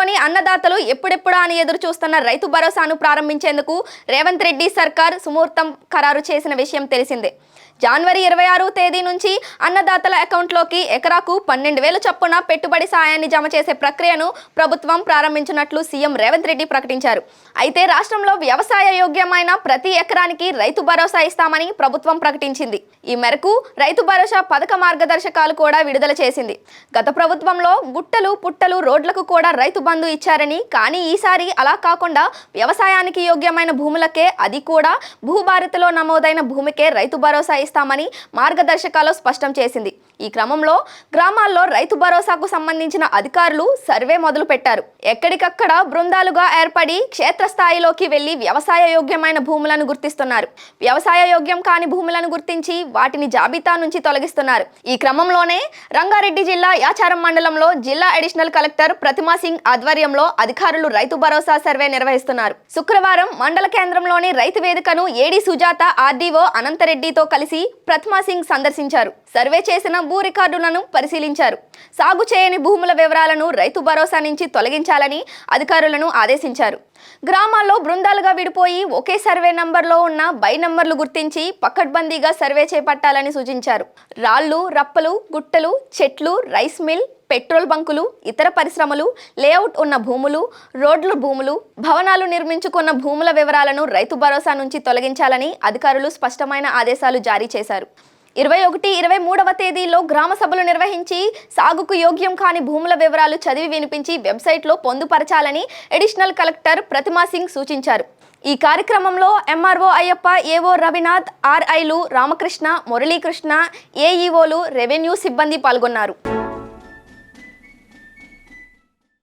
రాష్ట్రంలోని అన్నదాతలు ఎప్పుడెప్పుడా అని ఎదురు చూస్తున్న రైతు భరోసాను ప్రారంభించేందుకు రేవంత్ రెడ్డి సర్కార్ సుముహూర్తం ఖరారు చేసిన విషయం తెలిసిందే. జనవరి 26వ తేదీ నుంచి అన్నదాతల అకౌంట్లోకి ఎకరాకు 12,000 చొప్పున పెట్టుబడి సాయాన్ని జమ చేసే ప్రక్రియను ప్రభుత్వం ప్రారంభించినట్లు సీఎం రేవంత్ రెడ్డి ప్రకటించారు. అయితే రాష్ట్రంలో వ్యవసాయ యోగ్యమైన ప్రతి ఎకరానికి రైతు భరోసా ఇస్తామని ప్రభుత్వం ప్రకటించింది. ఈ మేరకు రైతు భరోసా పథక మార్గదర్శకాలు కూడా విడుదల చేసింది. గత ప్రభుత్వంలో గుట్టలు పుట్టలు రోడ్లకు కూడా రైతు బంధు ఇచ్చారని, కానీ ఈసారి అలా కాకుండా వ్యవసాయానికి యోగ్యమైన భూములకే, అది కూడా భూభారతిలో నమోదైన భూమికే రైతు భరోసా ఇస్తామని మార్గదర్శకాలు స్పష్టం చేసింది. ఈ క్రమంలో గ్రామాల్లో రైతు భరోసాకు సంబంధించిన అధికారులు సర్వే మొదలు పెట్టారు. ఎక్కడికక్కడ బృందాలుగా ఏర్పడి క్షేత్రస్థాయిలోకి వెళ్లి వ్యవసాయ యోగ్యమైన భూములను గుర్తిస్తున్నారు. వ్యవసాయ యోగ్యం కాని భూములను గుర్తించి వాటిని జాబితా నుంచి తొలగిస్తున్నారు. ఈ క్రమంలోనే రంగారెడ్డి జిల్లా యాచారం మండలంలో జిల్లా అడిషనల్ కలెక్టర్ ప్రతిమా సింగ్ ఆధ్వర్యంలో అధికారులు రైతు భరోసా సర్వే నిర్వహిస్తున్నారు. శుక్రవారం మండల కేంద్రంలోని రైతు వేదికను ఏడీ సుజాత, ఆర్డీఓ అనంతరెడ్డితో కలిసి ప్రతిమా సింగ్ సందర్శించారు. సర్వే చేసిన భూ రికార్డులను పరిశీలించారు. సాగు చేయని భూముల వివరాలను రైతు భరోసా నుంచి తొలగించాలని అధికారులను ఆదేశించారు. గ్రామాల్లో బృందాలుగా విడిపోయి ఒకే సర్వే నంబర్లో ఉన్న బై నంబర్లు గుర్తించి పకడ్బందీగా సర్వే చేపట్టాలని సూచించారు. రాళ్లు, రప్పలు, గుట్టలు, చెట్లు, రైస్ మిల్, పెట్రోల్ బంకులు, ఇతర పరిశ్రమలు, లేఅవుట్ ఉన్న భూములు, రోడ్ల భూములు, భవనాలు నిర్మించుకున్న భూముల వివరాలను రైతు భరోసా నుంచి తొలగించాలని అధికారులు స్పష్టమైన ఆదేశాలు జారీ చేశారు. 21, 23వ తేదీలో గ్రామ సభలు నిర్వహించి సాగుకు యోగ్యం కాని భూముల వివరాలు చదివి వినిపించి వెబ్సైట్లో పొందుపరచాలని అడిషనల్ కలెక్టర్ ప్రతిమా సింగ్ సూచించారు. ఈ కార్యక్రమంలో ఎంఆర్ఓ అయ్యప్ప, ఏఓ రవినాథ్, ఆర్ఐలు రామకృష్ణ, మురళీకృష్ణ, ఏఈఓలు, రెవెన్యూ సిబ్బంది పాల్గొన్నారు.